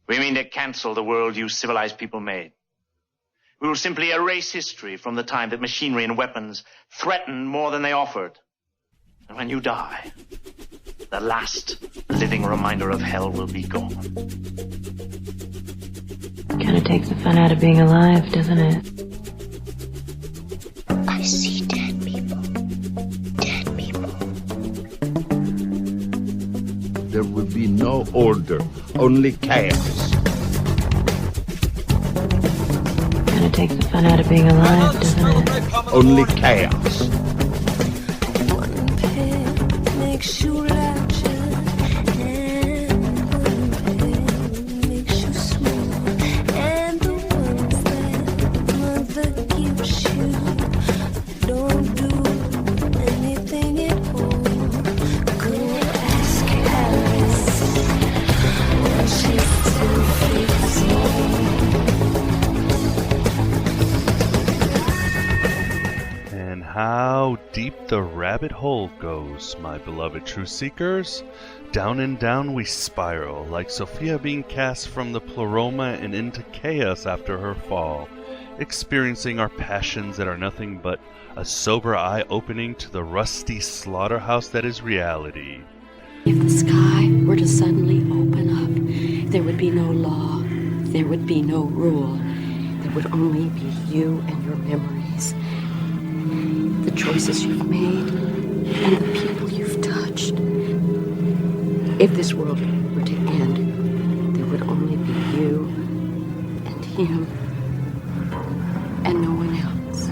We mean to cancel the world you civilized people made. We will simply erase history from the time that machinery and weapons threatened more than they offered. And when you die, the last living reminder of hell will be gone. Kinda takes the fun out of being alive, doesn't it? I see dead people. Dead people. There will be no order, only chaos. Kinda takes the fun out of being alive, doesn't it? Only chaos. One pill makes you larger, and one pill makes you small, and the ones that mother gives you don't do anything at all. Go ask Alice when she's 2 feet small. And how deep the rabbit hole goes, my beloved truth seekers. Down and down we spiral, like Sophia being cast from the pleroma and into chaos after her fall, experiencing our passions that are nothing but a sober eye-opening to the rusty slaughterhouse that is reality. If the sky were to suddenly open up, there would be no law, there would be no rule. There would only be you and your memories, the choices you've made, and the people you've touched. If this world were to end, there would only be you and him and no one else.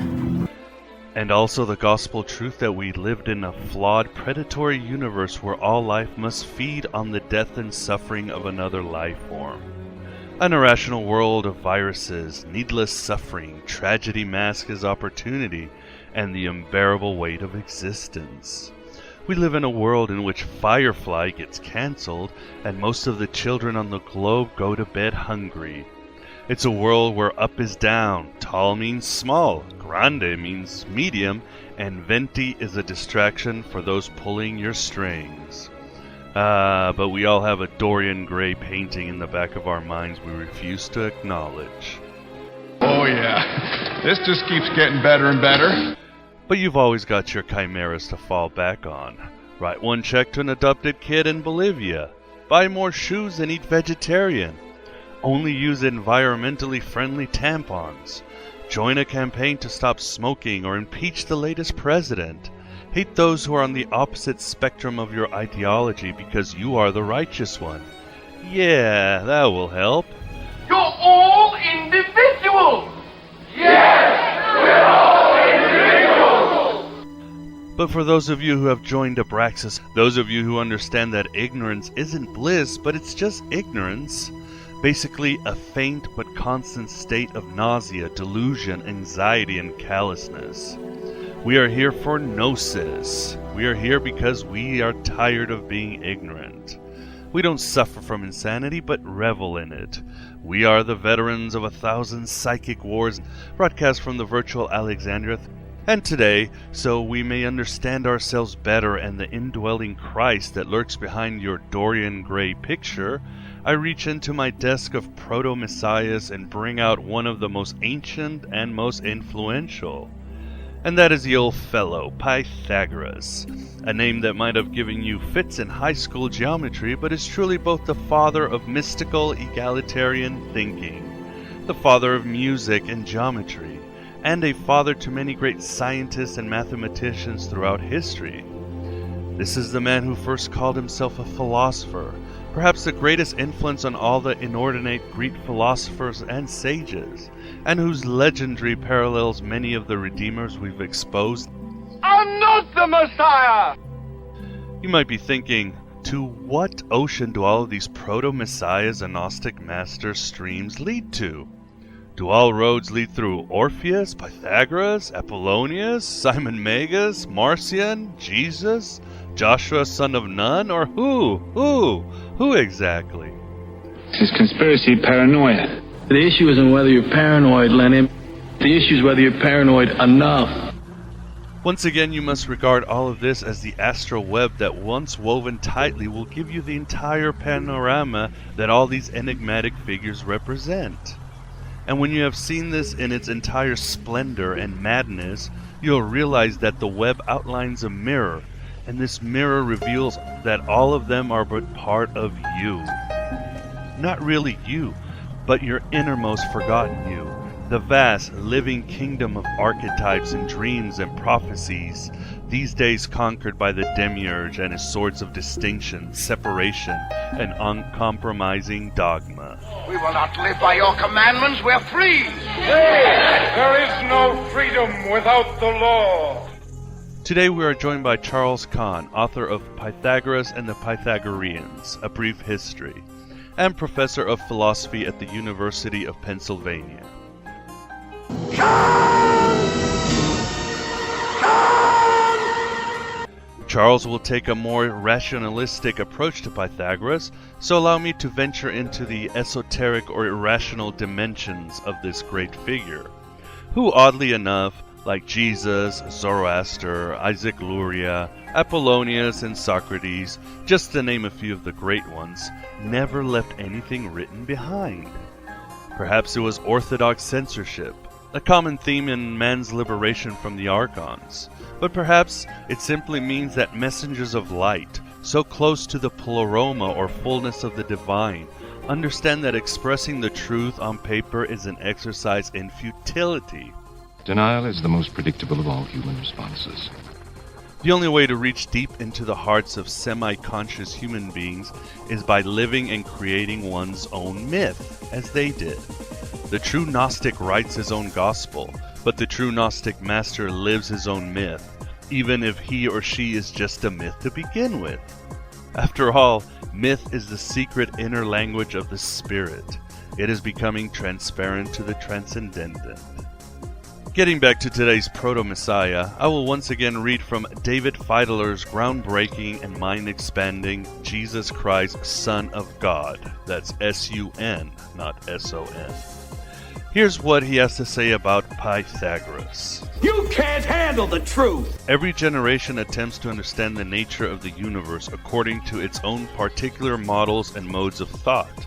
And also the gospel truth that we lived in a flawed, predatory universe where all life must feed on the death and suffering of another life form. An irrational world of viruses, needless suffering, tragedy masked as opportunity, and the unbearable weight of existence. We live in a world in which Firefly gets cancelled, and most of the children on the globe go to bed hungry. It's a world where up is down, tall means small, grande means medium, and venti is a distraction for those pulling your strings. But we all have a Dorian Gray painting in the back of our minds we refuse to acknowledge. Oh yeah, this just keeps getting better and better. But you've always got your chimeras to fall back on. Write one check to an adopted kid in Bolivia. Buy more shoes and eat vegetarian. Only use environmentally friendly tampons. Join a campaign to stop smoking or impeach the latest president. Hate those who are on the opposite spectrum of your ideology because you are the righteous one. Yeah, that will help. You're all individuals! Yes, we're all individuals! But for those of you who have joined Abraxas, those of you who understand that ignorance isn't bliss, but it's just ignorance, basically a faint but constant state of nausea, delusion, anxiety, and callousness. We are here for Gnosis. We are here because we are tired of being ignorant. We don't suffer from insanity, but revel in it. We are the veterans of 1,000 psychic wars, broadcast from the virtual Alexandria. And today, so we may understand ourselves better and the indwelling Christ that lurks behind your Dorian Gray picture, I reach into my desk of proto-messiahs and bring out one of the most ancient and most influential. And that is the old fellow, Pythagoras, a name that might have given you fits in high school geometry, but is truly both the father of mystical egalitarian thinking, the father of music and geometry, and a father to many great scientists and mathematicians throughout history. This is the man who first called himself a philosopher, perhaps the greatest influence on all the inordinate Greek philosophers and sages, and whose legendry parallels many of the redeemers we've exposed. I'm not the Messiah! You might be thinking, to what ocean do all of these proto-messiahs and Gnostic master streams lead to? Do all roads lead through Orpheus, Pythagoras, Apollonius, Simon Magus, Marcion, Jesus, Joshua son of Nun, or who? Who exactly? This is conspiracy paranoia. The issue isn't whether you're paranoid, Lenin. The issue is whether you're paranoid enough. Once again, you must regard all of this as the astral web that, once woven tightly, will give you the entire panorama that all these enigmatic figures represent. And when you have seen this in its entire splendor and madness, you'll realize that the web outlines a mirror, and this mirror reveals that all of them are but part of you. Not really you, but your innermost forgotten you. The vast, living kingdom of archetypes and dreams and prophecies, these days conquered by the demiurge and his swords of distinction, separation, and uncompromising dogma. We will not live by your commandments. We're free. There is no freedom without the law. Today we are joined by Charles Kahn, author of Pythagoras and the Pythagoreans, A Brief History, and professor of philosophy at the University of Pennsylvania. Charles will take a more rationalistic approach to Pythagoras, so allow me to venture into the esoteric or irrational dimensions of this great figure, who oddly enough, like Jesus, Zoroaster, Isaac Luria, Apollonius, and Socrates, just to name a few of the great ones, never left anything written behind. Perhaps it was orthodox censorship, a common theme in man's liberation from the archons. But perhaps it simply means that messengers of light, so close to the pleroma or fullness of the divine, understand that expressing the truth on paper is an exercise in futility. Denial is the most predictable of all human responses. The only way to reach deep into the hearts of semi-conscious human beings is by living and creating one's own myth, as they did. The true Gnostic writes his own gospel, but the true Gnostic master lives his own myth, even if he or she is just a myth to begin with. After all, myth is the secret inner language of the spirit. It is becoming transparent to the transcendent. Getting back to today's Proto-Messiah, I will once again read from David Feidler's groundbreaking and mind-expanding Jesus Christ, Son of God. That's S-U-N, not S-O-N. Here's what he has to say about Pythagoras. You can't handle the truth. Every generation attempts to understand the nature of the universe according to its own particular models and modes of thought.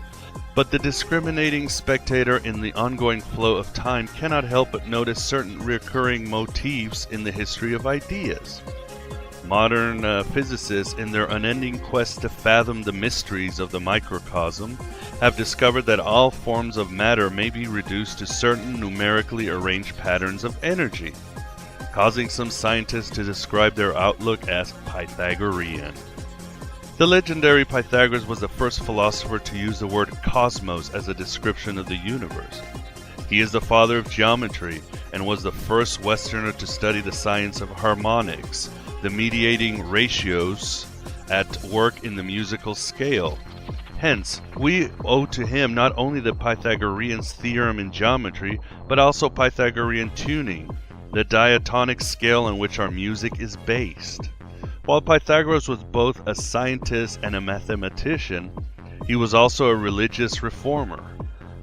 But the discriminating spectator in the ongoing flow of time cannot help but notice certain recurring motifs in the history of ideas. Modern physicists, in their unending quest to fathom the mysteries of the microcosm, have discovered that all forms of matter may be reduced to certain numerically arranged patterns of energy, causing some scientists to describe their outlook as Pythagorean. The legendary Pythagoras was the first philosopher to use the word cosmos as a description of the universe. He is the father of geometry and was the first Westerner to study the science of harmonics, the mediating ratios at work in the musical scale. Hence, we owe to him not only the Pythagorean theorem in geometry, but also Pythagorean tuning, the diatonic scale on which our music is based. While Pythagoras was both a scientist and a mathematician, he was also a religious reformer.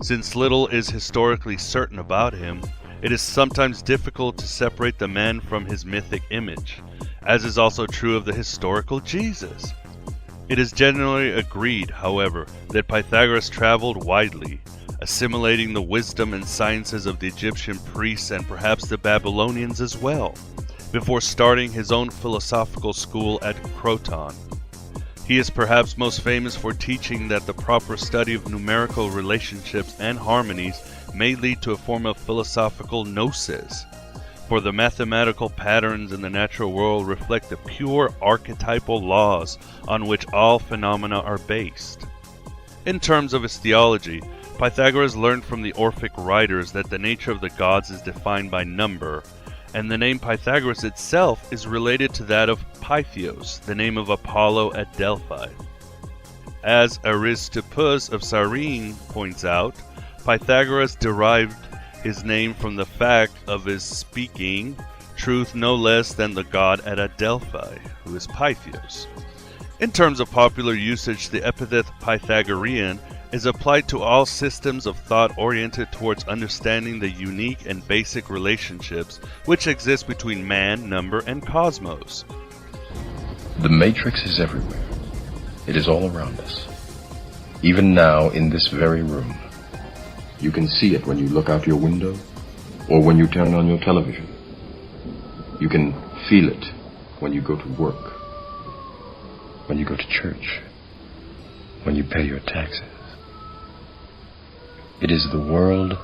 Since little is historically certain about him, it is sometimes difficult to separate the man from his mythic image, as is also true of the historical Jesus. It is generally agreed, however, that Pythagoras traveled widely, assimilating the wisdom and sciences of the Egyptian priests and perhaps the Babylonians as well, before starting his own philosophical school at Croton. He is perhaps most famous for teaching that the proper study of numerical relationships and harmonies may lead to a form of philosophical gnosis, for the mathematical patterns in the natural world reflect the pure archetypal laws on which all phenomena are based. In terms of his theology, Pythagoras learned from the Orphic writers that the nature of the gods is defined by number, and the name Pythagoras itself is related to that of Pythios, the name of Apollo at Delphi. As Aristippus of Cyrene points out, Pythagoras derived his name from the fact of his speaking truth no less than the god at Delphi, who is Pythios. In terms of popular usage, the epithet Pythagorean is applied to all systems of thought oriented towards understanding the unique and basic relationships which exist between man, number, and cosmos. The matrix is everywhere. It is all around us. Even now, in this very room. You can see it when you look out your window or when you turn on your television. You can feel it when you go to work, when you go to church, when you pay your taxes. It is the world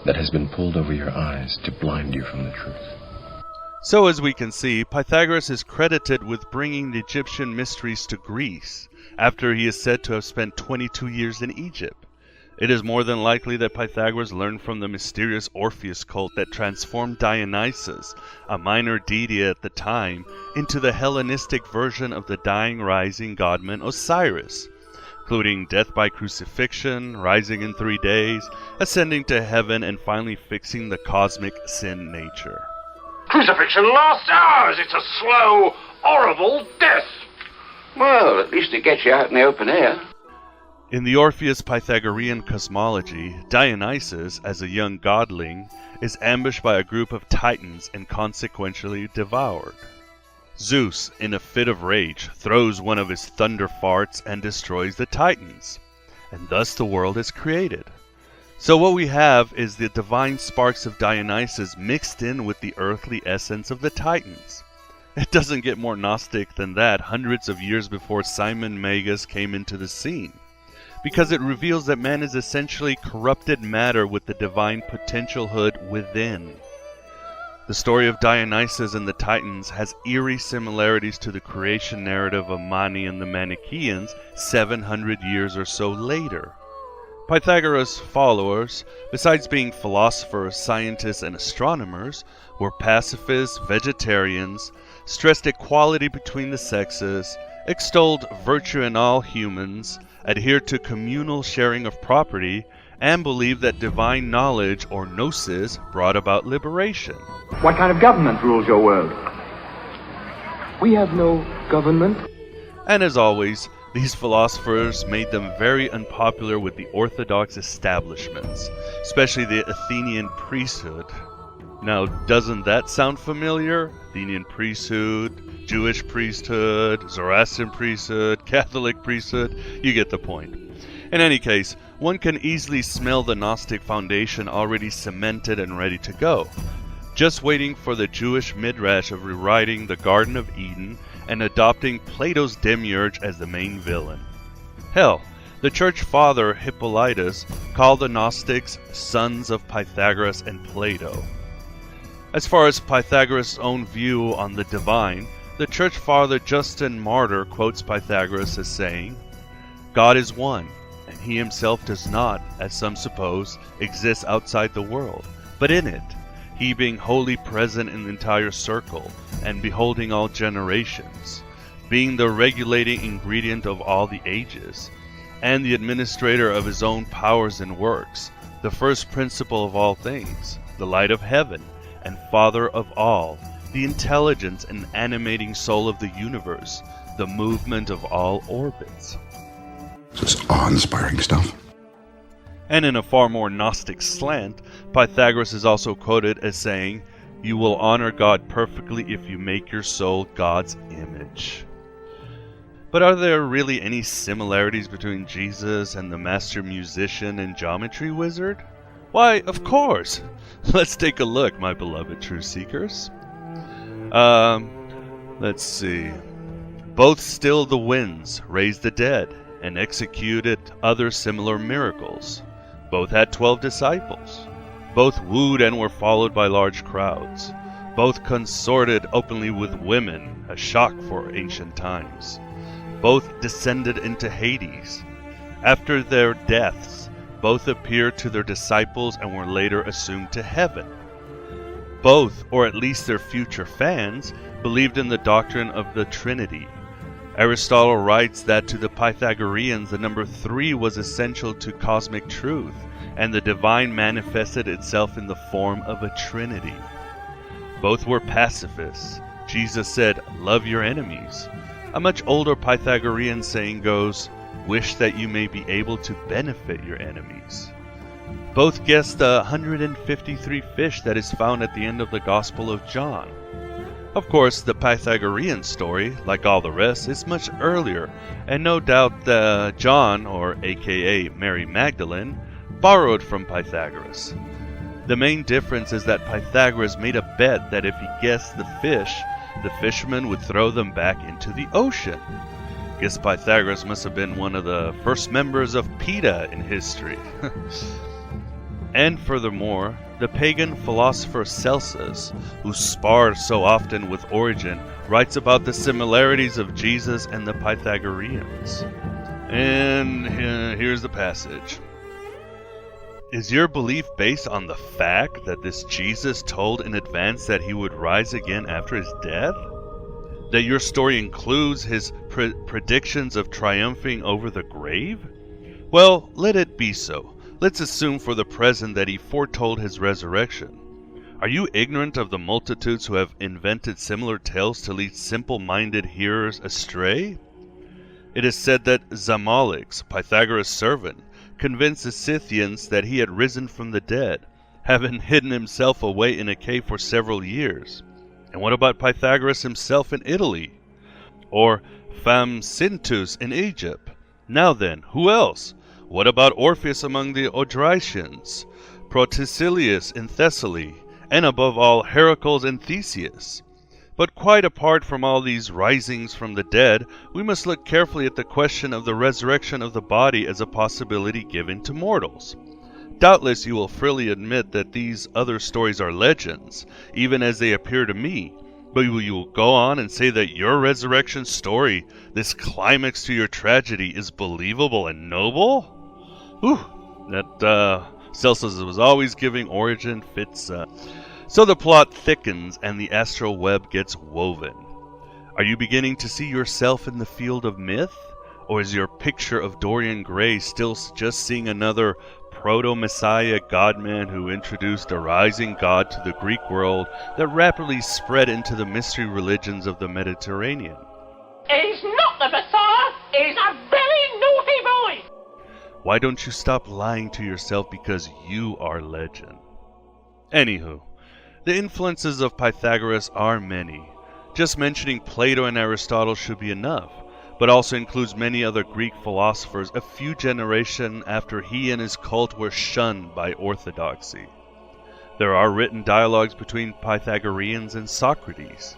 that has been pulled over your eyes to blind you from the truth. So as we can see, Pythagoras is credited with bringing the Egyptian mysteries to Greece, after he is said to have spent 22 years in Egypt. It is more than likely that Pythagoras learned from the mysterious Orpheus cult that transformed Dionysus, a minor deity at the time, into the Hellenistic version of the dying rising godman Osiris, including death by crucifixion, rising in 3 days, ascending to heaven, and finally fixing the cosmic sin nature. Crucifixion lasts hours. It's a slow, horrible death. Well, at least it gets you out in the open air. In the Orpheus Pythagorean cosmology, Dionysus, as a young godling, is ambushed by a group of titans and consequentially devoured. Zeus, in a fit of rage, throws one of his thunder farts and destroys the titans, and thus the world is created. So what we have is the divine sparks of Dionysus mixed in with the earthly essence of the titans. It doesn't get more Gnostic than that hundreds of years before Simon Magus came into the scene, because it reveals that man is essentially corrupted matter with the divine potentialhood within. The story of Dionysus and the Titans has eerie similarities to the creation narrative of Mani and the Manichaeans 700 years or so later. Pythagoras' followers, besides being philosophers, scientists, and astronomers, were pacifists, vegetarians, stressed equality between the sexes, extolled virtue in all humans, adhered to communal sharing of property, and believed that divine knowledge, or Gnosis, brought about liberation. What kind of government rules your world? We have no government. And as always, these philosophers made them very unpopular with the orthodox establishments, especially the Athenian priesthood. Now, doesn't that sound familiar? Athenian priesthood, Jewish priesthood, Zoroastrian priesthood, Catholic priesthood, you get the point. In any case, one can easily smell the Gnostic foundation already cemented and ready to go, just waiting for the Jewish midrash of rewriting the Garden of Eden and adopting Plato's demiurge as the main villain. Hell, the church father Hippolytus called the Gnostics sons of Pythagoras and Plato. As far as Pythagoras' own view on the divine, the church father Justin Martyr quotes Pythagoras as saying, "God is one, and he himself does not, as some suppose, exist outside the world, but in it, he being wholly present in the entire circle, and beholding all generations, being the regulating ingredient of all the ages, and the administrator of his own powers and works, the first principle of all things, the light of heaven, and Father of all, the intelligence and animating soul of the universe, the movement of all orbits." This is awe-inspiring stuff. And in a far more Gnostic slant, Pythagoras is also quoted as saying, "You will honor God perfectly if you make your soul God's image." But are there really any similarities between Jesus and the master musician and geometry wizard? Why, of course! Let's take a look, my beloved truth seekers. Let's see. Both stilled the winds, raised the dead, and executed other similar miracles. Both had 12 disciples. Both wooed and were followed by large crowds. Both consorted openly with women, a shock for ancient times. Both descended into Hades. After their deaths, both appeared to their disciples and were later assumed to heaven. Both, or at least their future fans, believed in the doctrine of the Trinity. Aristotle writes that to the Pythagoreans the number 3 was essential to cosmic truth, and the divine manifested itself in the form of a Trinity. Both were pacifists. Jesus said, "Love your enemies." A much older Pythagorean saying goes, wish that you may be able to benefit your enemies. Both guess the 153 fish that is found at the end of the Gospel of John. Of course, the Pythagorean story, like all the rest, is much earlier, and no doubt John, or aka Mary Magdalene, borrowed from Pythagoras. The main difference is that Pythagoras made a bet that if he guessed the fish, the fisherman would throw them back into the ocean. Guess Pythagoras must have been one of the first members of PETA in history. And furthermore, the pagan philosopher Celsus, who sparred so often with Origen, writes about the similarities of Jesus and the Pythagoreans. And here's the passage. Is your belief based on the fact that this Jesus told in advance that he would rise again after his death? That your story includes his predictions of triumphing over the grave? Well, let it be so. Let's assume for the present that he foretold his resurrection. Are you ignorant of the multitudes who have invented similar tales to lead simple-minded hearers astray? It is said that Zamalix, Pythagoras' servant, convinced the Scythians that he had risen from the dead, having hidden himself away in a cave for several years. And what about Pythagoras himself in Italy? Or Famcintus in Egypt? Now then, who else? What about Orpheus among the Odrysians, Protesilaus in Thessaly, and above all Heracles and Theseus? But quite apart from all these risings from the dead, we must look carefully at the question of the resurrection of the body as a possibility given to mortals. Doubtless you will freely admit that these other stories are legends, even as they appear to me, but will you go on and say that your resurrection story, this climax to your tragedy, is believable and noble? Whew, that Celsus was always giving Origen fits. So the plot thickens and the astral web gets woven. Are you beginning to see yourself in the field of myth? Or is your picture of Dorian Gray still just seeing another proto-messiah godman who introduced a rising god to the Greek world that rapidly spread into the mystery religions of the Mediterranean? He's not the Messiah! He's a very naughty boy! Why don't you stop lying to yourself because you are legend? Anywho, the influences of Pythagoras are many. Just mentioning Plato and Aristotle should be enough, but also includes many other Greek philosophers a few generations after he and his cult were shunned by orthodoxy. There are written dialogues between Pythagoreans and Socrates.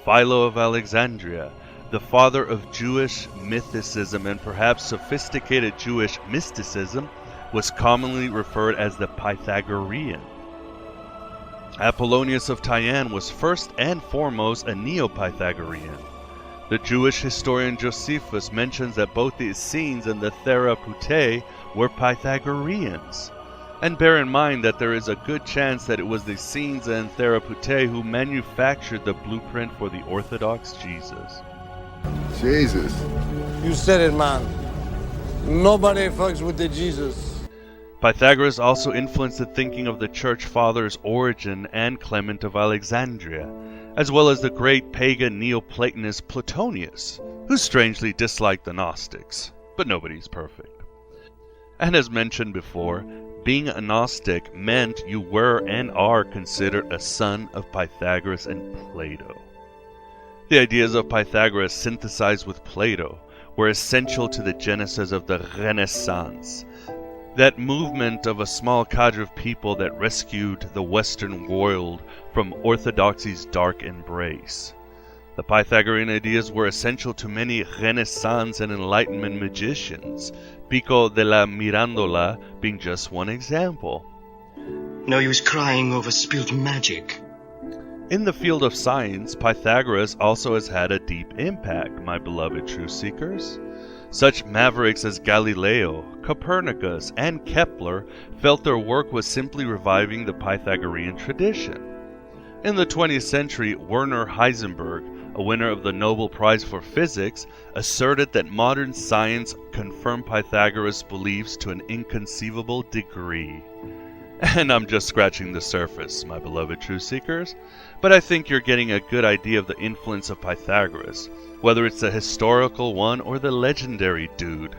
Philo of Alexandria, the father of Jewish mythicism and perhaps sophisticated Jewish mysticism, was commonly referred as the Pythagorean. Apollonius of Tyana was first and foremost a Neo-Pythagorean. The Jewish historian Josephus mentions that both the Essenes and the Therapeutae were Pythagoreans. And bear in mind that there is a good chance that it was the Essenes and Therapeutae who manufactured the blueprint for the Orthodox Jesus. Jesus. You said it, man. Nobody fucks with the Jesus. Pythagoras also influenced the thinking of the church fathers Origen and Clement of Alexandria, as well as the great pagan Neoplatonist Plotinus, who strangely disliked the Gnostics, but nobody's perfect. And as mentioned before, being a Gnostic meant you were and are considered a son of Pythagoras and Plato. The ideas of Pythagoras synthesized with Plato were essential to the genesis of the Renaissance, that movement of a small cadre of people that rescued the Western world from orthodoxy's dark embrace. The Pythagorean ideas were essential to many Renaissance and Enlightenment magicians, Pico de la Mirandola being just one example. No, he was crying over spilled magic. In the field of science, Pythagoras also has had a deep impact, my beloved truth seekers. Such mavericks as Galileo, Copernicus, and Kepler felt their work was simply reviving the Pythagorean tradition. In the 20th century, Werner Heisenberg, a winner of the Nobel Prize for Physics, asserted that modern science confirmed Pythagoras' beliefs to an inconceivable degree. And I'm just scratching the surface, my beloved truth seekers, but I think you're getting a good idea of the influence of Pythagoras, whether it's the historical one or the legendary dude.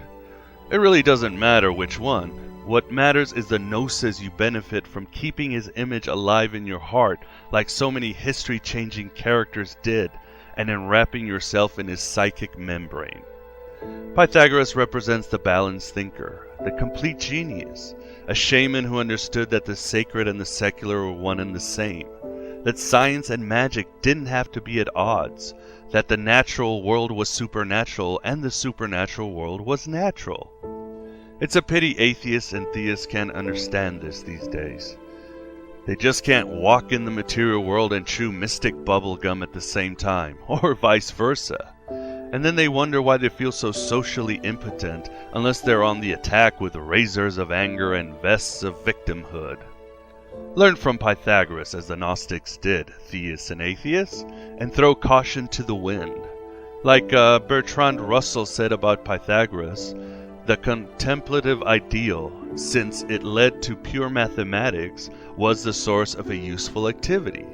It really doesn't matter which one. What matters is the gnosis you benefit from keeping his image alive in your heart, like so many history-changing characters did, and enwrapping yourself in his psychic membrane. Pythagoras represents the balanced thinker, the complete genius, a shaman who understood that the sacred and the secular were one and the same, that science and magic didn't have to be at odds, that the natural world was supernatural and the supernatural world was natural. It's a pity atheists and theists can't understand this these days. They just can't walk in the material world and chew mystic bubblegum at the same time, or vice versa. And then they wonder why they feel so socially impotent unless they're on the attack with razors of anger and vests of victimhood. Learn from Pythagoras as the Gnostics did, theists and atheists, and throw caution to the wind. Like Bertrand Russell said about Pythagoras, the contemplative ideal, since it led to pure mathematics, was the source of a useful activity.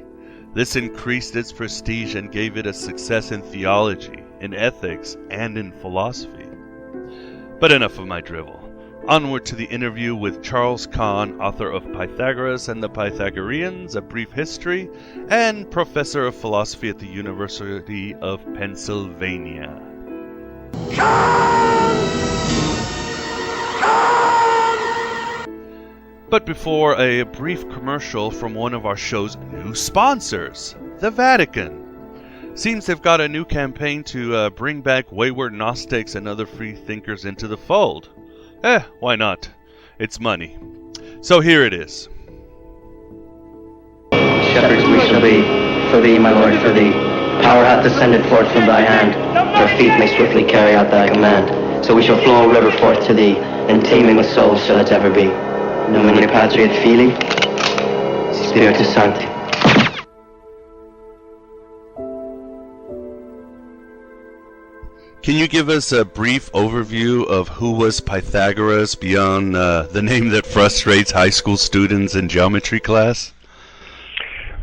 This increased its prestige and gave it a success in theology, in ethics, and in philosophy. But enough of my drivel. Onward to the interview with Charles Kahn, author of Pythagoras and the Pythagoreans, A Brief History, and professor of philosophy at the University of Pennsylvania. But before, a brief commercial from one of our show's new sponsors, the Vatican. Seems they've got a new campaign to bring back wayward Gnostics and other freethinkers into the fold. Why not? It's money. So here it is. Shepherds we shall be, for thee, my Lord, for thee. Power hath descended forth from thy hand. Our feet may swiftly carry out thy command. So we shall flow a river forth to thee, and teeming with souls shall it ever be. Nomine Patri et Filii, Spiritus Sancti. Can you give us a brief overview of who was Pythagoras beyond the name that frustrates high school students in geometry class?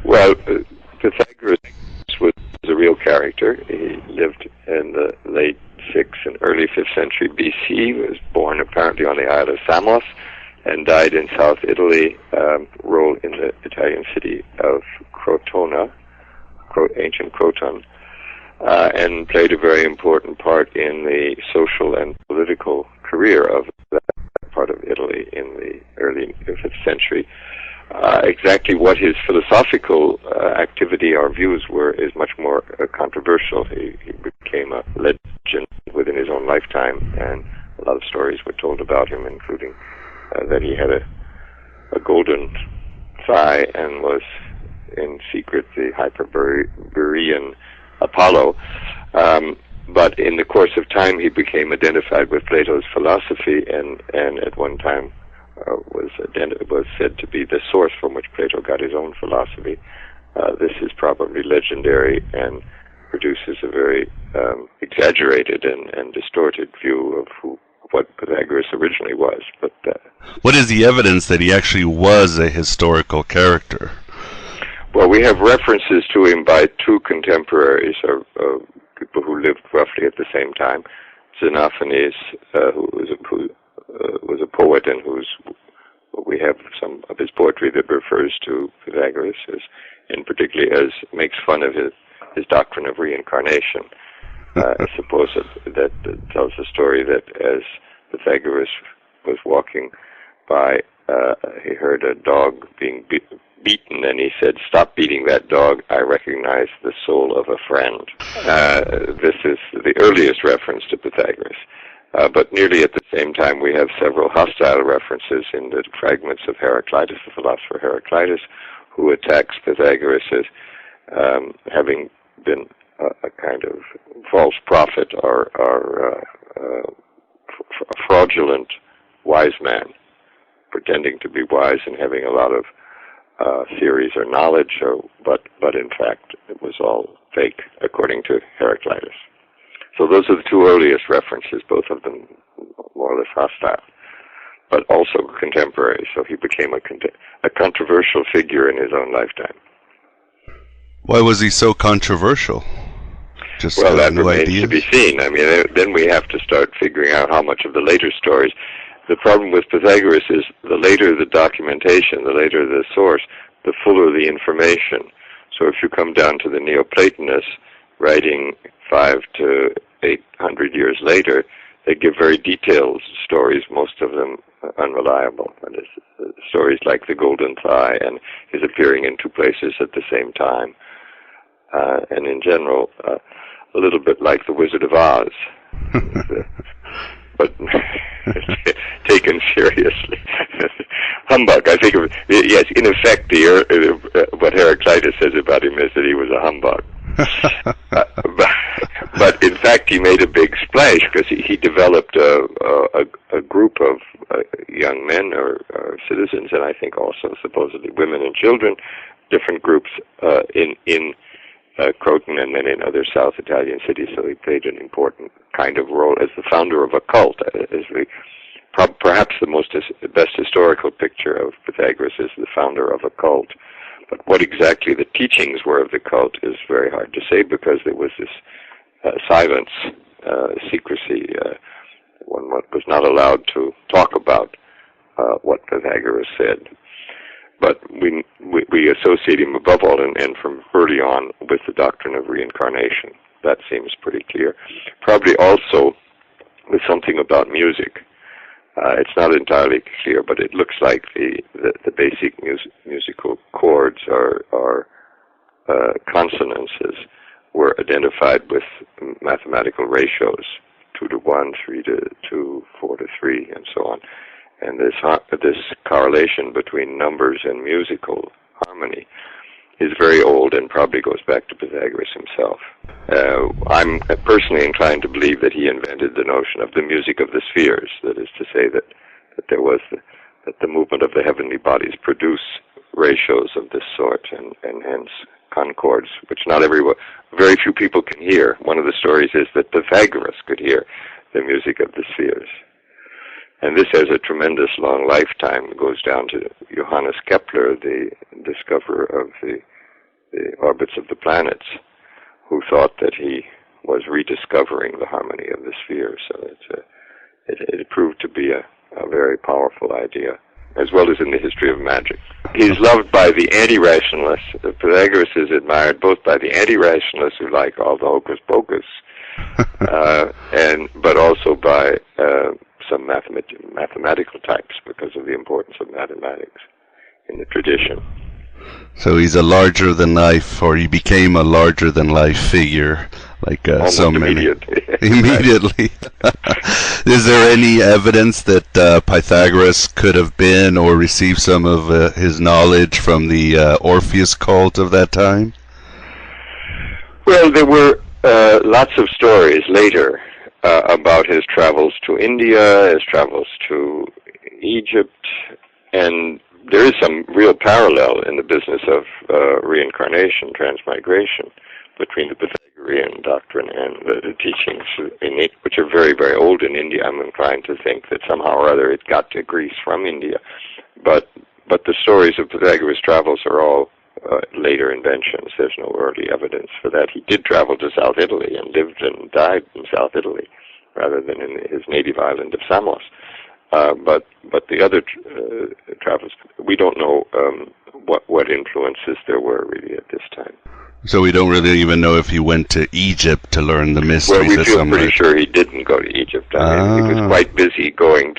Well, Pythagoras was a real character. He lived in the late 6th and early 5th century BC. He was born apparently on the Isle of Samos and died in South Italy, ruled in the Italian city of Crotona, ancient Croton, and played a very important part in the social and political career of that part of Italy in the early 5th century. Exactly what his philosophical activity or views were is much more controversial. He became a legend within his own lifetime, and a lot of stories were told about him, including that he had a golden thigh and was in secret the Hyperborean Apollo. But in the course of time he became identified with Plato's philosophy and at one time was said to be the source from which Plato got his own philosophy. This is probably legendary and produces a very exaggerated and distorted view of what Pythagoras originally was. But what is the evidence that he actually was a historical character? Well, we have references to him by two contemporaries, people who lived roughly at the same time. Xenophanes, who was a poet, and we have some of his poetry that refers to Pythagoras, and particularly as makes fun of his doctrine of reincarnation. I suppose that tells the story that as Pythagoras was walking by, he heard a dog being beaten, and he said, "Stop beating that dog, I recognize the soul of a friend." This is the earliest reference to Pythagoras. But nearly at the same time, we have several hostile references in the fragments of Heraclitus, the philosopher Heraclitus, who attacks Pythagoras as having been a kind of false prophet or a fraudulent wise man, pretending to be wise and having a lot of theories or knowledge, but in fact it was all fake, according to Heraclitus. So those are the two earliest references, both of them more or less hostile, but also contemporary. So he became a controversial figure in his own lifetime. Why was he so controversial? just well, that new remains ideas? to be seen. I mean, then we have to start figuring out how much of the later stories. The problem with Pythagoras is the later the documentation, the later the source, the fuller the information. So if you come down to the Neoplatonists writing 500 to 800 years later, they give very detailed stories, most of them unreliable. And it's stories like the Golden Thigh and his appearing in two places at the same time. And in general, a little bit like the Wizard of Oz. But taken seriously. Humbug, I think, yes, in effect, what Heraclitus says about him is that he was a humbug. But in fact, he made a big splash because he developed a group of young men or citizens, and I think also supposedly women and children, different groups in Croton and then in other South Italian cities. So he played an important kind of role as the founder of a cult. Perhaps the best historical picture of Pythagoras is the founder of a cult. But what exactly the teachings were of the cult is very hard to say because there was this silence, secrecy. One was not allowed to talk about what Pythagoras said. But we associate him above all and from early on with the doctrine of reincarnation. That seems pretty clear. Probably also with something about music. It's not entirely clear, but it looks like the basic musical chords or consonances were identified with mathematical ratios, 2 to 1, 3 to 2, 4 to 3, and so on. And this correlation between numbers and musical harmony is very old and probably goes back to Pythagoras himself. I'm personally inclined to believe that he invented the notion of the music of the spheres. That is to say that there was that the movement of the heavenly bodies produce ratios of this sort and hence concords, which very few people can hear. One of the stories is that Pythagoras could hear the music of the spheres. And this has a tremendous long lifetime. It goes down to Johannes Kepler, the discoverer of the orbits of the planets, who thought that he was rediscovering the harmony of the spheres. So it proved to be a very powerful idea, as well as in the history of magic. He's loved by the anti-rationalists. Pythagoras is admired both by the anti-rationalists who like all the hocus pocus, but also by some mathematical types because of the importance of mathematics in the tradition. So he's a larger-than-life, or he became a larger-than-life figure, like so many. Immediately. Is there any evidence that Pythagoras could have been or received some of his knowledge from the Orpheus cult of that time? Well, there were lots of stories later about his travels to India, his travels to Egypt, and there is some real parallel in the business of reincarnation, transmigration, between the Pythagorean doctrine and the teachings, which are very, very old in India. I'm inclined to think that somehow or other it got to Greece from India. But the stories of Pythagoras' travels are all later inventions. There's no early evidence for that. He did travel to South Italy and lived and died in South Italy rather than in his native island of Samos. But the other travels, we don't know what influences there were really at this time. So we don't really even know if he went to Egypt to learn the mysteries. Well, we feel pretty sure he didn't go to Egypt. I mean, he was quite busy going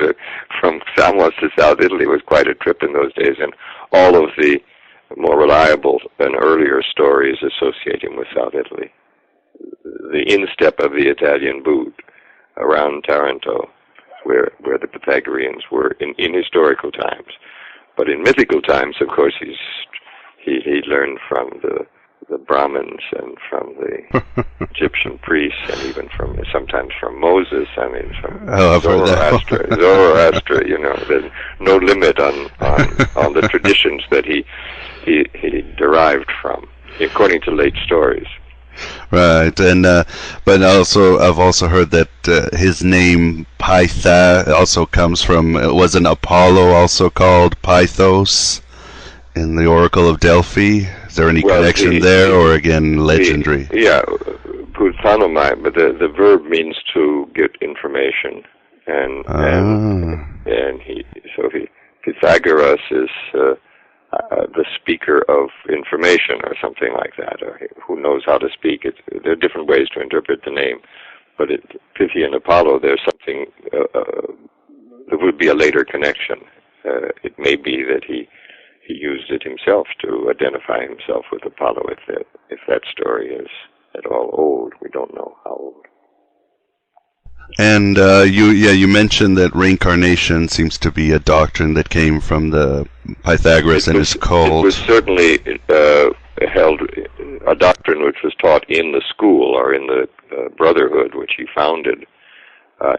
from Samos to South Italy. It was quite a trip in those days, and all of the more reliable and earlier stories associate him with South Italy. The instep of the Italian boot around Taranto, where the Pythagoreans were in historical times. But in mythical times, of course, he learned from the Brahmins and from the Egyptian priests, and even sometimes from Moses. I mean, from Zoroaster. You know, there's no limit on the traditions that he derived from, according to late stories. Right, and but also I've also heard that his name Pytha also comes from wasn't Apollo also called Pythos in the Oracle of Delphi? Is there any connection there, or again legendary? panomai, but the verb means to get information, and Pythagoras is the speaker of information, or something like that, or who knows how to speak. There are different ways to interpret the name, but Pythian Apollo, there's something. There would be a later connection. It may be that he used it himself to identify himself with Apollo. If that story is at all old, we don't know how old. And you mentioned that reincarnation seems to be a doctrine that came from the Pythagoras and his cult. It was certainly held a doctrine which was taught in the school or in the brotherhood which he founded.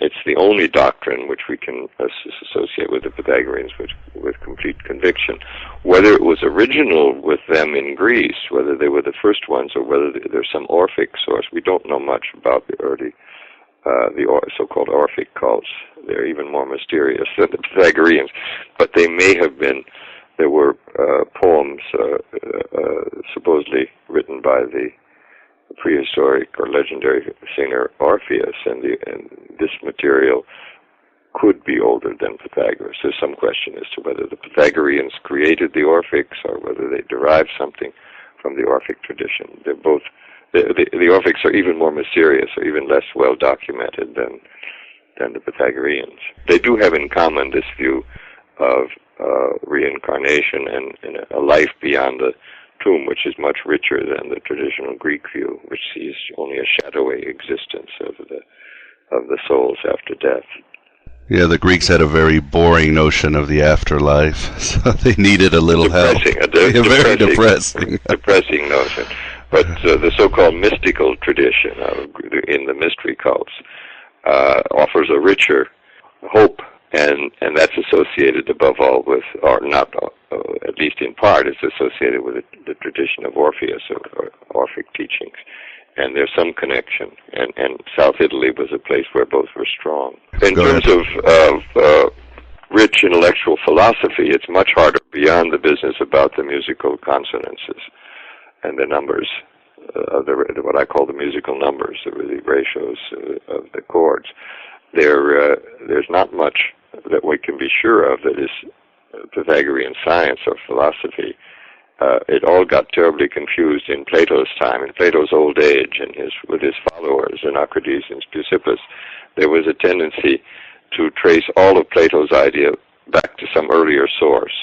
It's the only doctrine which we can associate with the Pythagoreans with complete conviction. Whether it was original with them in Greece, whether they were the first ones, or whether there's some Orphic source, we don't know much about the early, so-called Orphic cults. They're even more mysterious than the Pythagoreans, but they may have been. There were poems supposedly written by the prehistoric or legendary singer Orpheus, and this material could be older than Pythagoras. There's some question as to whether the Pythagoreans created the Orphics or whether they derived something from the Orphic tradition. They're both. The Orphics are even more mysterious, or even less well documented than the Pythagoreans. They do have in common this view of reincarnation and a life beyond the tomb, which is much richer than the traditional Greek view, which sees only a shadowy existence of the souls after death. Yeah, the Greeks had a very boring notion of the afterlife, so they needed a little help. Very depressing. Depressing notion. But the so-called mystical tradition in the mystery cults offers a richer hope, and that's associated above all with, or not, at least in part, it's associated with the tradition of Orpheus or Orphic teachings. And there's some connection. And South Italy was a place where both were strong. In terms of rich intellectual philosophy, it's much harder beyond the business about the musical consonances and the numbers, what I call the musical numbers, the ratios of the chords. There's not much that we can be sure of that is Pythagorean science or philosophy. It all got terribly confused in Plato's time, in Plato's old age, and with his followers, Xenocrates and Speusippus. There was a tendency to trace all of Plato's idea back to some earlier source.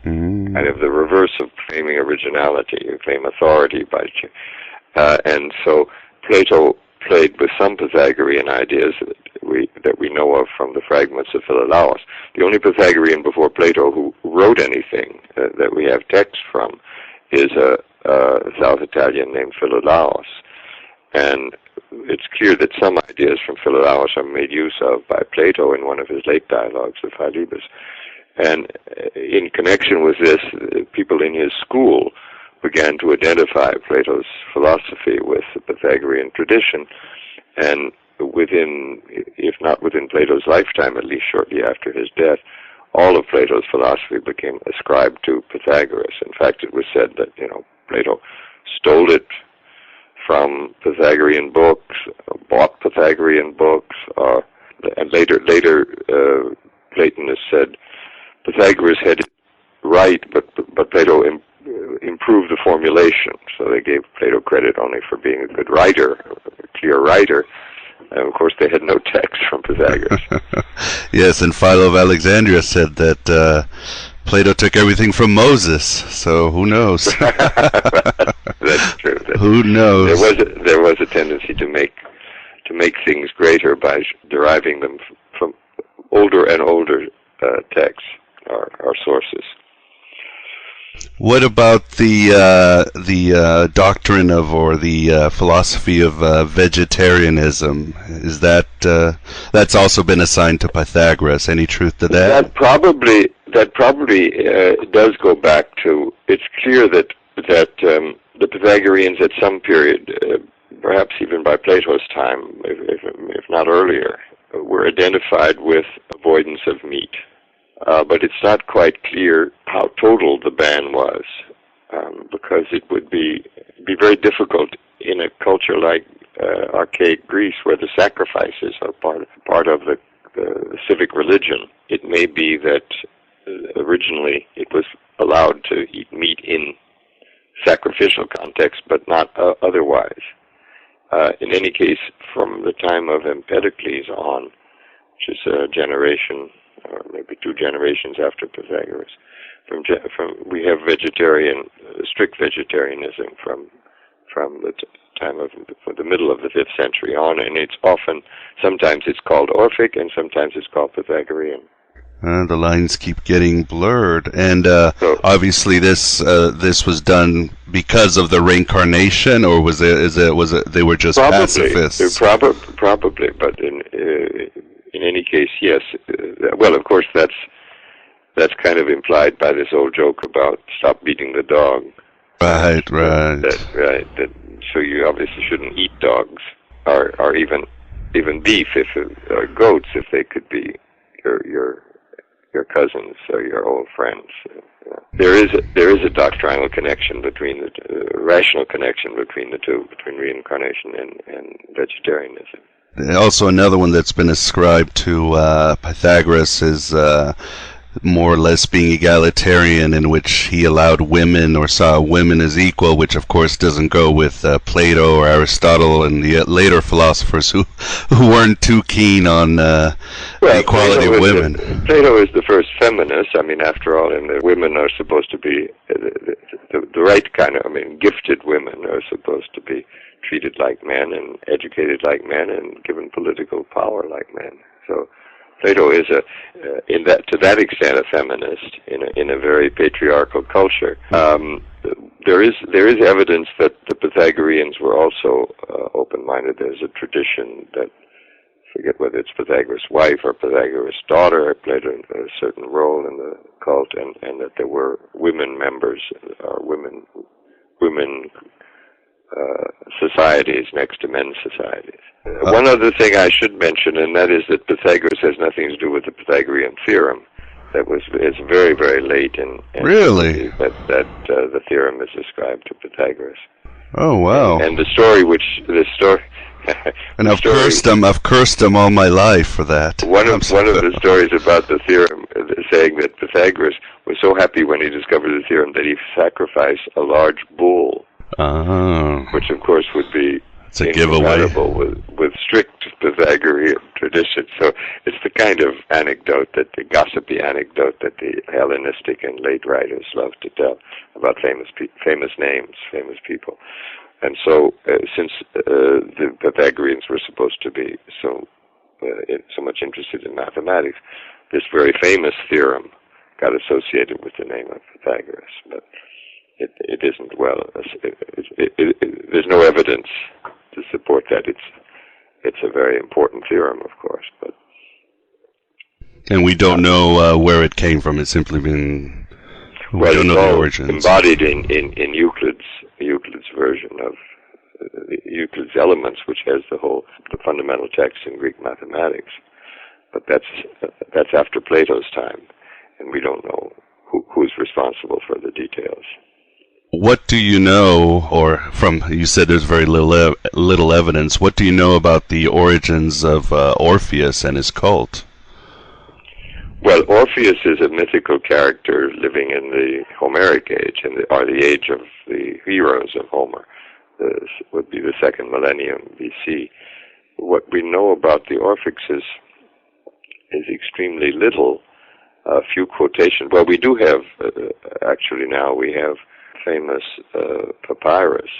And of the reverse of claiming originality, you claim authority and so Plato played with some Pythagorean ideas that we know of from the fragments of Philolaus. The only Pythagorean before Plato who wrote anything that we have text from is a South Italian named Philolaus. And it's clear that some ideas from Philolaus are made use of by Plato in one of his late dialogues of Philebus. And in connection with this, people in his school began to identify Plato's philosophy with the Pythagorean tradition, and within, if not within Plato's lifetime, at least shortly after his death, all of Plato's philosophy became ascribed to Pythagoras. In fact, it was said that, Plato stole it from Pythagorean books, bought Pythagorean books, and later Platonists said Pythagoras had it right, but Plato improved the formulation. So they gave Plato credit only for being a good writer, a clear writer. And of course, they had no text from Pythagoras. Yes, and Philo of Alexandria said that Plato took everything from Moses. So who knows? That's true. Who knows? There was a tendency to make things greater by deriving them from older and older texts or sources. What about the doctrine of, or the philosophy of vegetarianism? Is that that's also been assigned to Pythagoras? Any truth to that? That probably does go back to. It's clear that the Pythagoreans at some period, perhaps even by Plato's time, if not earlier, were identified with avoidance of meat. But it's not quite clear how total the ban was, because it would be very difficult in a culture like archaic Greece, where the sacrifices are part of the civic religion, it may be that originally it was allowed to eat meat in sacrificial context, but not otherwise. In any case, from the time of Empedocles on, which is a generation or maybe 2 generations after Pythagoras, we have strict vegetarianism from the time of the middle of the 5th century on, and sometimes it's called Orphic and sometimes it's called Pythagorean. The lines keep getting blurred, and obviously this was done because of the reincarnation, or was it they were just pacifists? Probably, but in any case, yes. Well, of course, that's kind of implied by this old joke about stop beating the dog. Right. So you obviously shouldn't eat dogs, or even beef, or goats, if they could be your cousins or your old friends. There is a doctrinal connection rational connection between the two, between reincarnation and vegetarianism. Also, another one that's been ascribed to Pythagoras is more or less being egalitarian, in which he allowed women or saw women as equal, which of course doesn't go with Plato or Aristotle and the later philosophers who weren't too keen on the equality of women. Plato is the first feminist. I mean, after all, and the women are supposed to be the right kind of, gifted women are supposed to be treated like men and educated like men and given political power like men. So Plato is to that extent a feminist in a very patriarchal culture. There is evidence that the Pythagoreans were also open-minded. There's a tradition that, I forget whether it's Pythagoras' wife or Pythagoras' daughter, played a certain role in the cult, and that there were women members, women societies next to men's societies. One other thing I should mention, and that is that Pythagoras has nothing to do with the Pythagorean theorem. It's very, very late in really that the theorem is ascribed to Pythagoras. Oh wow! And the story. And I've cursed him all my life for that. One of the stories about the theorem, saying that Pythagoras was so happy when he discovered the theorem that he sacrificed a large bull. Which of course would be incompatible with strict Pythagorean tradition. So it's the kind of the gossipy anecdote that the Hellenistic and late writers love to tell about famous names, famous people. And so since the Pythagoreans were supposed to be so much interested in mathematics, this very famous theorem got associated with the name of Pythagoras. But it isn't there's no evidence to support that. It's a very important theorem, of course, but. And we don't know where it came from. It's simply been. We don't know the origins. Embodied in Euclid's version of Euclid's Elements, which has the fundamental text in Greek mathematics. But that's after Plato's time, and we don't know who's responsible for the details. What do you know, you said there's very little evidence, what do you know about the origins of Orpheus and his cult? Well, Orpheus is a mythical character living in the Homeric age, or the age of the heroes of Homer. This would be the 2nd millennium BC. What we know about the Orphics is extremely little. A few quotations. Well, we do have, actually now we have famous papyrus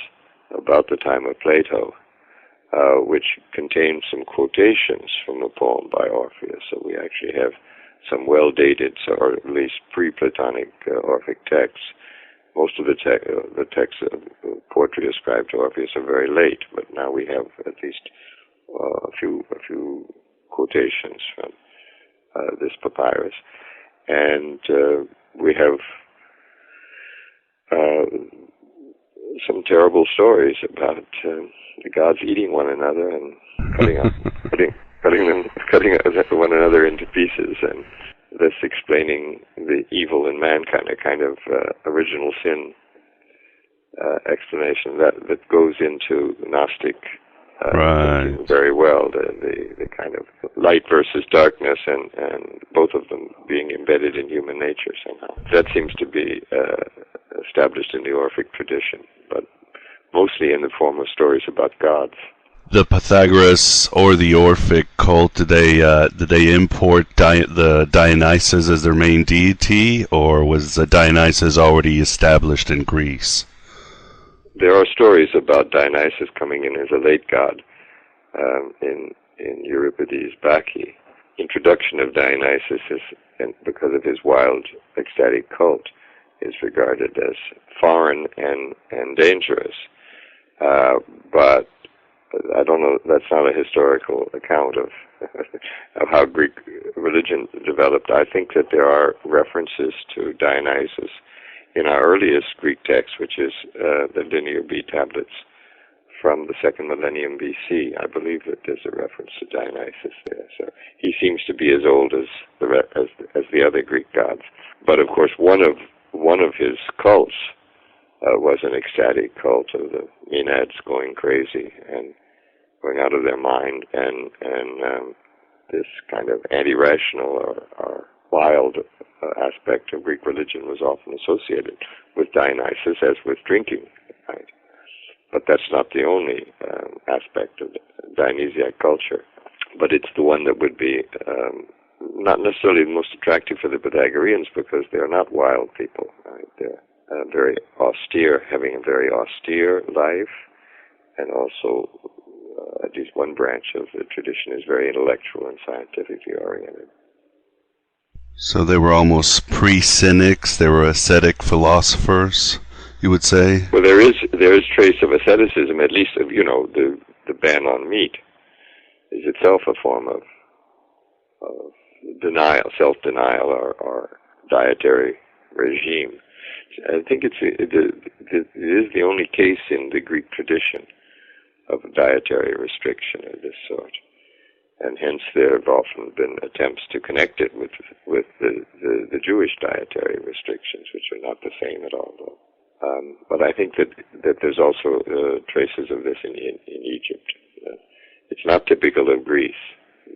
about the time of Plato, which contains some quotations from a poem by Orpheus. So we actually have some well-dated, or at least pre-Platonic Orphic texts. Most of the texts of poetry ascribed to Orpheus are very late, but now we have at least a few quotations from this papyrus. And we have some terrible stories about the gods eating one another and cutting one another into pieces, and thus explaining the evil in mankind, a kind of original sin explanation that goes into Gnostic Right. Very well, the kind of light versus darkness, and both of them being embedded in human nature somehow. That seems to be established in the Orphic tradition, but mostly in the form of stories about gods. The Pythagoras or the Orphic cult, did they import the Dionysus as their main deity, or was Dionysus already established in Greece? There are stories about Dionysus coming in as a late god in Euripides' Bacchae. Introduction of Dionysus is, and because of his wild ecstatic cult, is regarded as foreign and dangerous. But I don't know, that's not a historical account of of how Greek religion developed. I think that there are references to Dionysus in our earliest Greek text, which is the Linear B tablets from the 2nd millennium BC. I believe that there's a reference to Dionysus there. So he seems to be as old as the other Greek gods. But of course, one of his cults was an ecstatic cult of the Maenads going crazy and going out of their mind, and this kind of anti-rational or wild aspect of Greek religion was often associated with Dionysus, as with drinking, right? But that's not the only aspect of Dionysiac culture. But it's the one that would be not necessarily the most attractive for the Pythagoreans, because they're not wild people, right? They're very austere, having a very austere life, and also at least one branch of the tradition is very intellectual and scientifically oriented. So they were almost pre-cynics, they were ascetic philosophers, you would say? Well, there is trace of asceticism, at least of, the ban on meat is itself a form of denial, self-denial, or dietary regime. I think it is the only case in the Greek tradition of a dietary restriction of this sort, and hence there have often been attempts to connect it with the Jewish dietary restrictions, which are not the same at all, though. But I think that there's also traces of this in Egypt. It's not typical of Greece,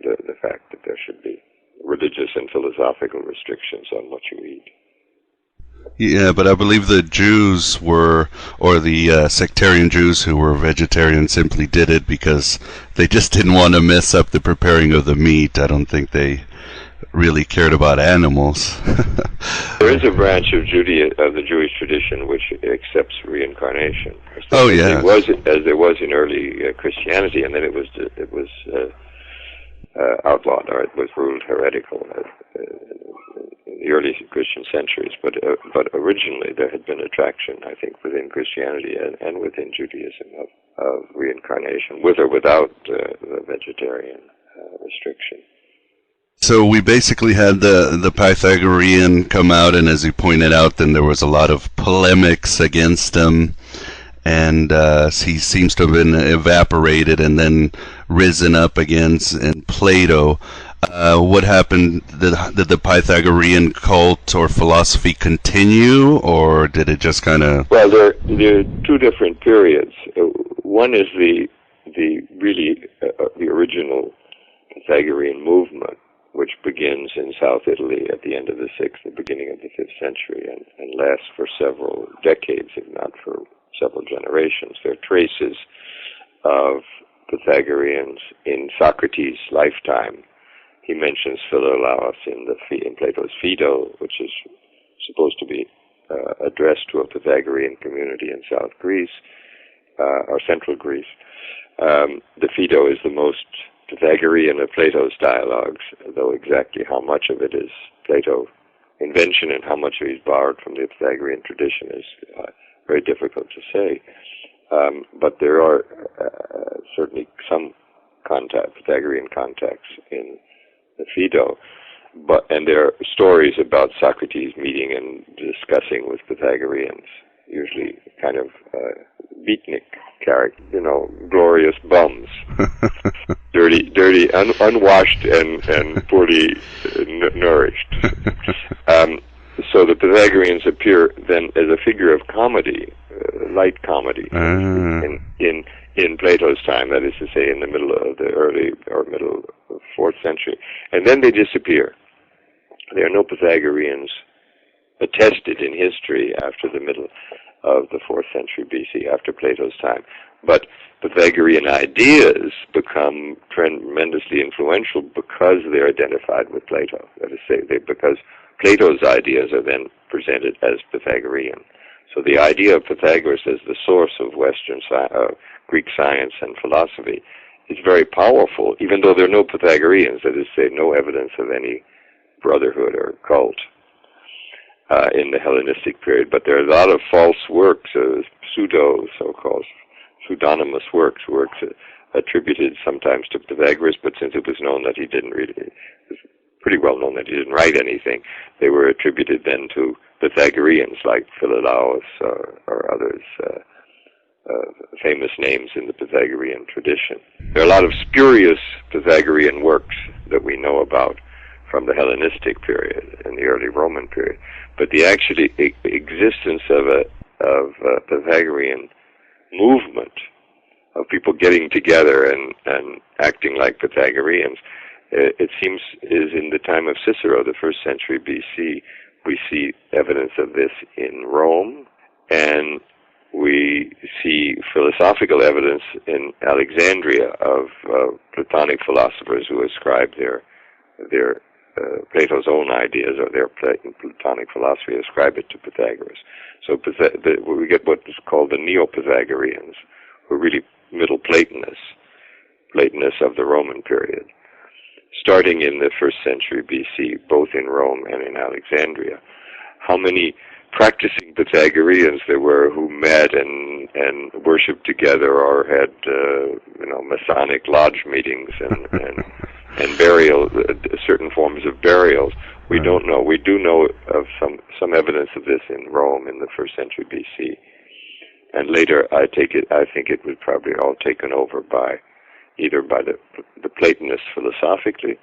the fact that there should be religious and philosophical restrictions on what you eat. Yeah, but I believe the Jews were, or the sectarian Jews who were vegetarian, simply did it because they just didn't want to mess up the preparing of the meat. I don't think they really cared about animals. There is a branch of the Jewish tradition which accepts reincarnation. Oh, yeah. As there was in early Christianity, and then it was outlawed, or it was ruled heretical in the early Christian centuries. But originally there had been a traction, I think, within Christianity and within Judaism of reincarnation, with or without the vegetarian restriction. So we basically had the Pythagorean come out, and as you pointed out, then there was a lot of polemics against him, and he seems to have been evaporated and then risen up against in Plato. What happened? Did the Pythagorean cult or philosophy continue, or did it just kind of... Well, there are two different periods. One is the original Pythagorean movement, which begins in South Italy at the end of the 6th, the beginning of the 5th century, and lasts for several decades, if not for several generations. There are traces of Pythagoreans in Socrates' lifetime. He mentions Philolaus in Plato's Phaedo, which is supposed to be addressed to a Pythagorean community in South Greece, or Central Greece. The Phaedo is the most Pythagorean of Plato's dialogues, though exactly how much of it is Plato invention and how much of it is borrowed from the Pythagorean tradition is very difficult to say. But there are certainly some Pythagorean contacts in the Phaedo, and there are stories about Socrates meeting and discussing with Pythagoreans, usually kind of beatnik character, glorious bums, dirty, unwashed and poorly nourished. So the Pythagoreans appear then as a figure of comedy, light comedy, in in Plato's time, that is to say, in the middle of the early or middle of 4th century. And then they disappear. There are no Pythagoreans attested in history after the middle of the 4th century BC, after Plato's time. But Pythagorean ideas become tremendously influential because they're identified with Plato. That is to say, because Plato's ideas are then presented as Pythagorean. So the idea of Pythagoras as the source of Western Greek science and philosophy is very powerful, even though there are no Pythagoreans, that is to say, no evidence of any brotherhood or cult in the Hellenistic period. But there are a lot of false works, so-called pseudonymous works attributed sometimes to Pythagoras, but since it was known that he didn't read it, was pretty well known that he didn't write anything, they were attributed then to Pythagoreans like Philolaus or others, famous names in the Pythagorean tradition. There are a lot of spurious Pythagorean works that we know about from the Hellenistic period and the early Roman period, but the actual existence of a Pythagorean movement of people getting together and acting like Pythagoreans, it seems is in the time of Cicero, the 1st century BC. We see evidence of this in Rome, and we see philosophical evidence in Alexandria of Platonic philosophers who ascribe their Plato's own ideas or their Platonic philosophy, ascribe it to Pythagoras. So we get what is called the Neo-Pythagoreans, who are really Middle Platonists of the Roman period, starting in the 1st century BC, both in Rome and in Alexandria. How many practicing Pythagoreans there were who met and worshipped together or had Masonic lodge meetings and burial, certain forms of burials. We don't know. We do know of some evidence of this in Rome in the 1st century BC. And later, I think it was probably all taken over either by the Platonists philosophically,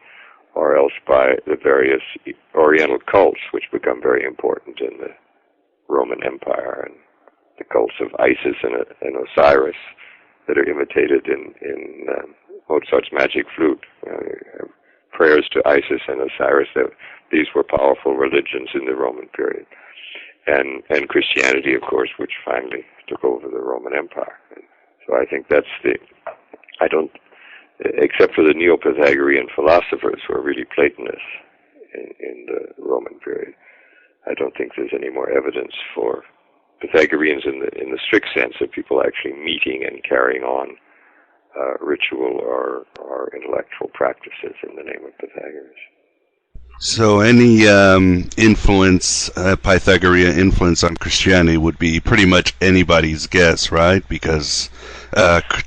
or else by the various Oriental cults, which become very important in the Roman Empire, and the cults of Isis and Osiris that are imitated in Mozart's Magic Flute. Prayers to Isis and Osiris. These were powerful religions in the Roman period. And Christianity, of course, which finally took over the Roman Empire. So I think that's except for the Neo-Pythagorean philosophers who are really Platonists in the Roman period, I don't think there's any more evidence for Pythagoreans in the strict sense of people actually meeting and carrying on ritual or intellectual practices in the name of Pythagoras. So any Pythagorean influence on Christianity would be pretty much anybody's guess, right? Because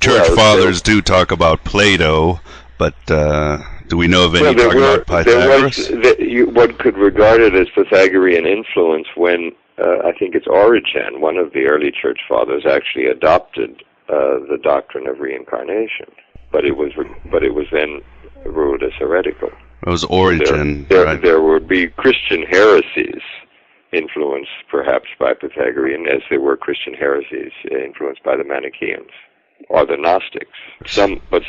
church fathers do talk about Plato, but do we know of any talking about Pythagoras? One could regard it as Pythagorean influence when I think it's Origen, one of the early church fathers, actually adopted the doctrine of reincarnation, but it was then ruled as heretical. It was Origen. There would be Christian heresies influenced perhaps by Pythagorean, as there were Christian heresies influenced by the Manichaeans or the Gnostics. Some of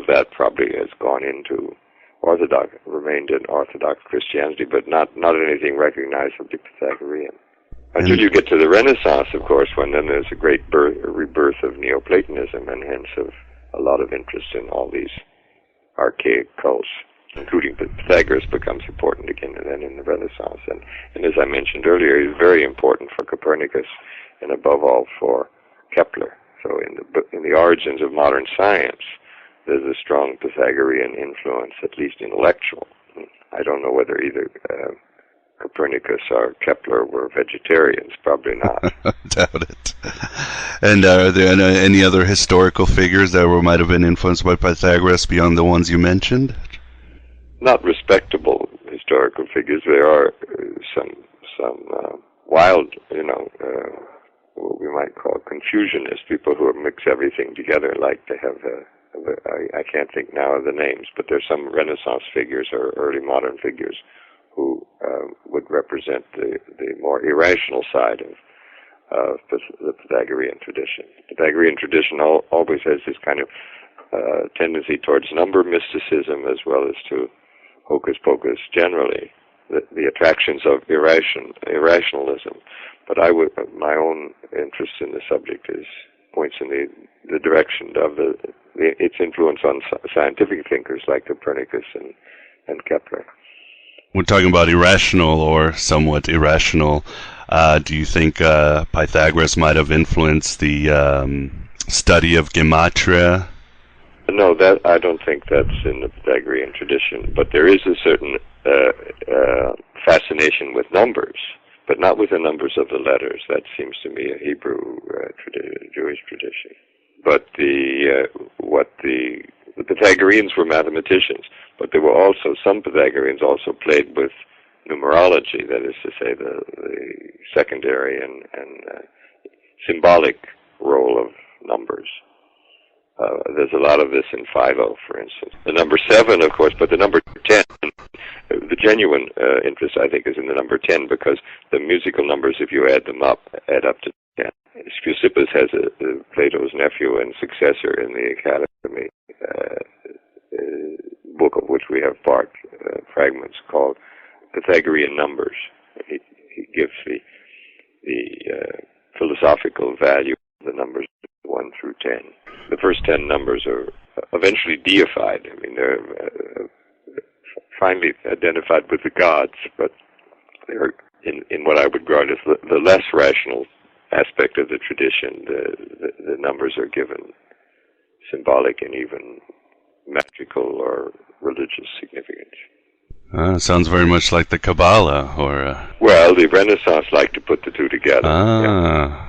that probably has gone into remained in Orthodox Christianity, but not anything recognizably Pythagorean. Until you get to the Renaissance, of course, when then there's a great rebirth of Neoplatonism, and hence of a lot of interest in all these archaic cults, including Pythagoras becomes important again and then in the Renaissance. And as I mentioned earlier, he's very important for Copernicus and above all for Kepler. So in the origins of modern science, there's a strong Pythagorean influence, at least intellectual. I don't know whether either Copernicus or Kepler were vegetarians, probably not. Doubt it. And are there any other historical figures that might have been influenced by Pythagoras beyond the ones you mentioned? Not respectable historical figures. There are some wild, what we might call Confucianists, people who mix everything together, like to have I can't think now of the names, but there's some Renaissance figures or early modern figures who would represent the more irrational side of the Pythagorean tradition. The Pythagorean tradition always has this kind of tendency towards number mysticism as well as to hocus pocus generally, the attractions of irrationalism. But my own interest in the subject points in the direction of its influence on scientific thinkers like Copernicus and Kepler. We're talking about irrational or somewhat irrational. Do you think Pythagoras might have influenced the study of gematria? No, I don't think that's in the Pythagorean tradition. But there is a certain fascination with numbers, but not with the numbers of the letters. That seems to me a Hebrew Jewish tradition. But the Pythagoreans were mathematicians, but there were also some Pythagoreans also played with numerology, that is to say, the secondary and symbolic role of numbers. There's a lot of this in Philo, for instance. The number 7, of course, but the number 10, the genuine interest, I think, is in the number 10, because the musical numbers, if you add them up, add up to 10. Speusippus has Plato's nephew and successor in the Academy, book of which we have part fragments, called Pythagorean Numbers. He gives the philosophical value of the numbers 1 through 10. The first 10 numbers are eventually deified. I mean, they're finally identified with the gods, but they're in what I would regard as the less rational aspect of the tradition. The numbers are given symbolic and even magical or religious significance. Sounds very much like the Kabbalah, or... Well, the Renaissance liked to put the two together.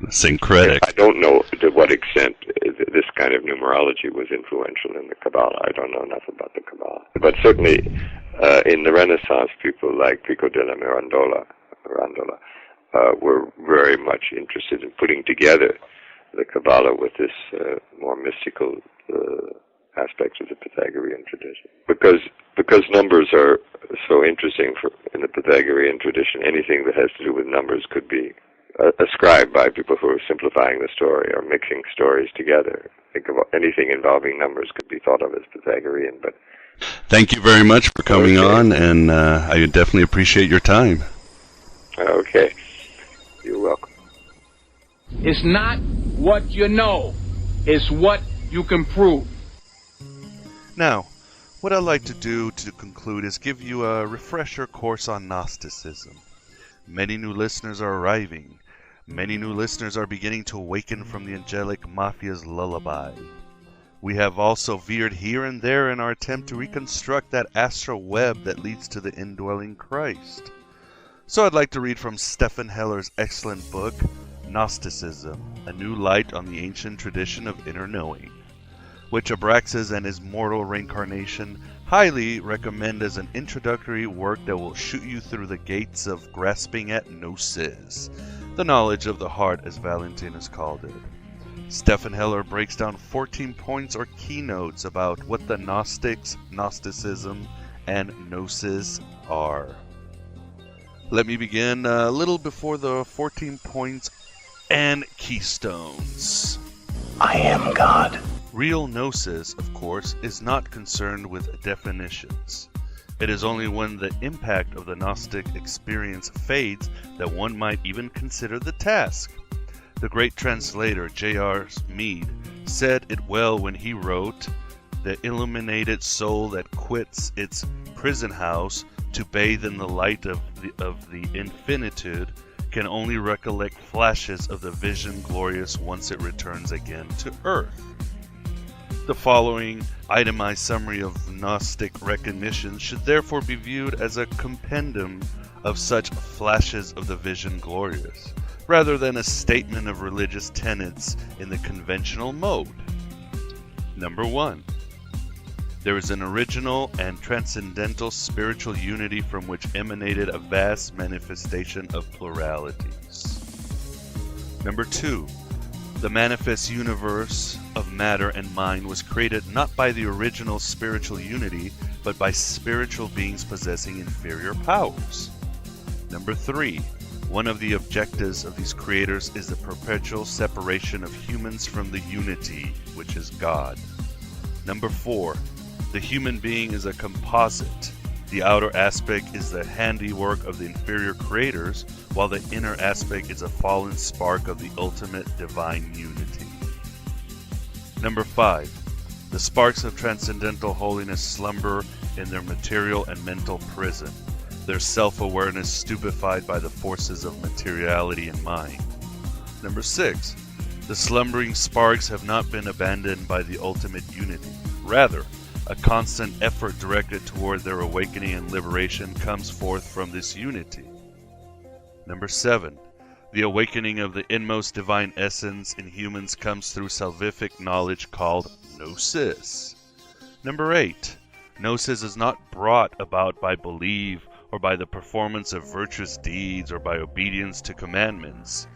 Syncretic. I don't know to what extent this kind of numerology was influential in the Kabbalah. I don't know enough about the Kabbalah. But certainly, in the Renaissance, people like Pico della Mirandola were very much interested in putting together the Kabbalah with this more mystical aspects of the Pythagorean tradition. Because numbers are so interesting in the Pythagorean tradition, anything that has to do with numbers could be ascribed by people who are simplifying the story or mixing stories together. Think of anything involving numbers could be thought of as Pythagorean. But thank you very much for coming on, and I definitely appreciate your time. Okay. You're welcome. It's not what you know, it's what you can prove. Now, what I'd like to do to conclude is give you a refresher course on Gnosticism. Many new listeners are arriving. Many new listeners are beginning to awaken from the angelic mafia's lullaby. We have also veered here and there in our attempt to reconstruct that astral web that leads to the indwelling Christ. So I'd like to read from Stephen Heller's excellent book, Gnosticism, A New Light on the Ancient Tradition of Inner Knowing, which Abraxas and his mortal reincarnation highly recommend as an introductory work that will shoot you through the gates of grasping at Gnosis, the knowledge of the heart as Valentinus called it. Stephen Heller breaks down 14 points or keynotes about what the Gnostics, Gnosticism, and Gnosis are. Let me begin a little before the 14 points and keystones. I am God. Real Gnosis, of course, is not concerned with definitions. It is only when the impact of the Gnostic experience fades that one might even consider the task. The great translator J.R. Mead said it well when he wrote, "The illuminated soul that quits its prison house to bathe in the light of the infinitude can only recollect flashes of the vision glorious once it returns again to earth." The following itemized summary of Gnostic recognition should therefore be viewed as a compendium of such flashes of the vision glorious, rather than a statement of religious tenets in the conventional mode. Number 1. There is an original and transcendental spiritual unity from which emanated a vast manifestation of pluralities. Number 2. The manifest universe of matter and mind was created not by the original spiritual unity, but by spiritual beings possessing inferior powers. Number 3. One of the objectives of these creators is the perpetual separation of humans from the unity, which is God. Number 4, the human being is a composite. The outer aspect is the handiwork of the inferior creators, while the inner aspect is a fallen spark of the ultimate divine unity. Number 5, the sparks of transcendental holiness slumber in their material and mental prison, their self-awareness stupefied by the forces of materiality and mind. Number 6, the slumbering sparks have not been abandoned by the ultimate unity. Rather, a constant effort directed toward their awakening and liberation comes forth from this unity. Number 7, the awakening of the inmost divine essence in humans comes through salvific knowledge called Gnosis. Number 8, Gnosis is not brought about by belief or by the performance of virtuous deeds or by obedience to commandments.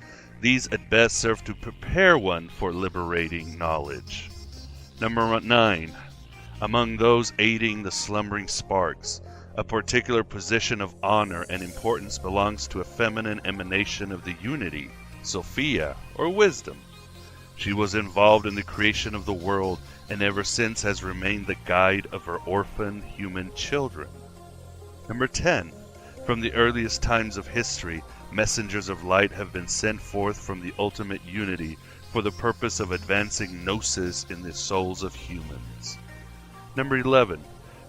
These at best serve to prepare one for liberating knowledge. Number 9, among those aiding the slumbering sparks, a particular position of honor and importance belongs to a feminine emanation of the unity, Sophia, or wisdom. She was involved in the creation of the world and ever since has remained the guide of her orphaned human children. Number 10, from the earliest times of history, messengers of light have been sent forth from the ultimate unity for the purpose of advancing Gnosis in the souls of humans. Number 11,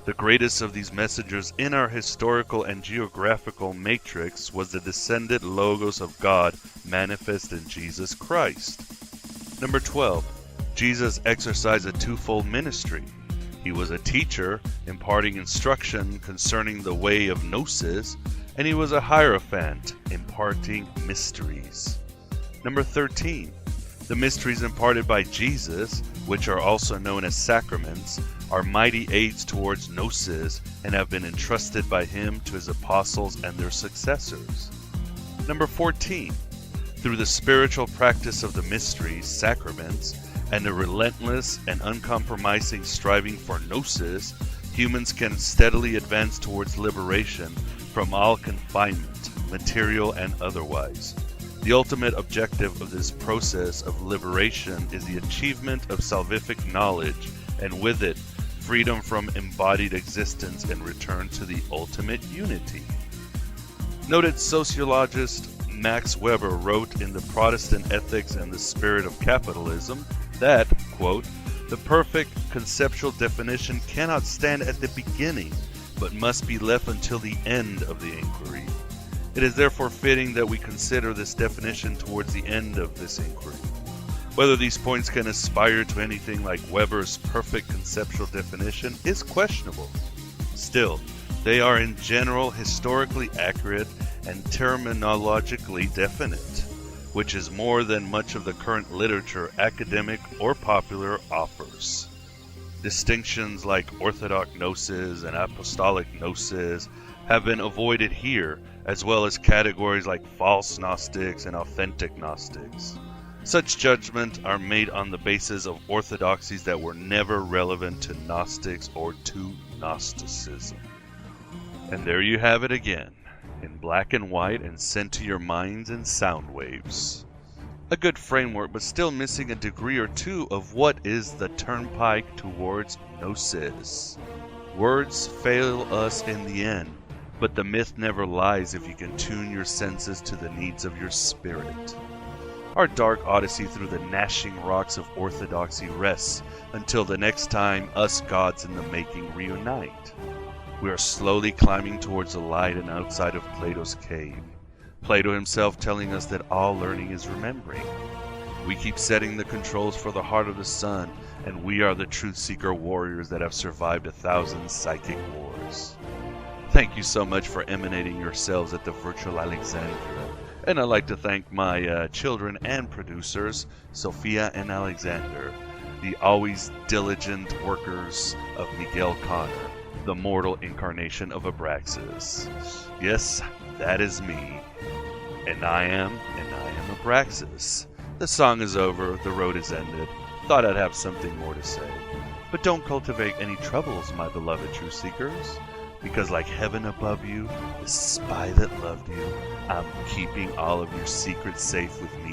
the greatest of these messengers in our historical and geographical matrix was the descended Logos of God manifest in Jesus Christ. Number 12, Jesus exercised a twofold ministry. He was a teacher, imparting instruction concerning the way of Gnosis, and he was a hierophant, imparting mysteries. Number 13, the mysteries imparted by Jesus, which are also known as sacraments, are mighty aids towards Gnosis and have been entrusted by him to his apostles and their successors. Number 14, through the spiritual practice of the mysteries, sacraments, and the relentless and uncompromising striving for Gnosis, humans can steadily advance towards liberation from all confinement, material and otherwise. The ultimate objective of this process of liberation is the achievement of salvific knowledge, and with it, freedom from embodied existence and return to the ultimate unity. Noted sociologist Max Weber wrote in The Protestant Ethics and the Spirit of Capitalism that, quote, the perfect conceptual definition cannot stand at the beginning, but must be left until the end of the inquiry. It is therefore fitting that we consider this definition towards the end of this inquiry. Whether these points can aspire to anything like Weber's perfect conceptual definition is questionable. Still, they are in general historically accurate and terminologically definite, which is more than much of the current literature, academic or popular, offers. Distinctions like orthodox Gnosis and apostolic Gnosis have been avoided here, as well as categories like false Gnostics and authentic Gnostics. Such judgments are made on the basis of orthodoxies that were never relevant to Gnostics or to Gnosticism. And there you have it again, in black and white and sent to your minds in sound waves. A good framework, but still missing a degree or two of what is the turnpike towards Gnosis. Words fail us in the end, but the myth never lies if you can tune your senses to the needs of your spirit. Our dark odyssey through the gnashing rocks of orthodoxy rests until the next time us gods in the making reunite. We are slowly climbing towards the light and outside of Plato's cave. Plato himself telling us that all learning is remembering. We keep setting the controls for the heart of the sun, and we are the truth-seeker warriors that have survived 1,000 psychic wars. Thank you so much for emanating yourselves at the virtual Alexandria. And I'd like to thank my children and producers, Sophia and Alexander, the always diligent workers of Miguel Connor, the mortal incarnation of Abraxas. Yes, that is me. And I am Abraxas. The song is over, the road is ended. Thought I'd have something more to say. But don't cultivate any troubles, my beloved truth seekers. Because like heaven above you, the spy that loved you, I'm keeping all of your secrets safe with me.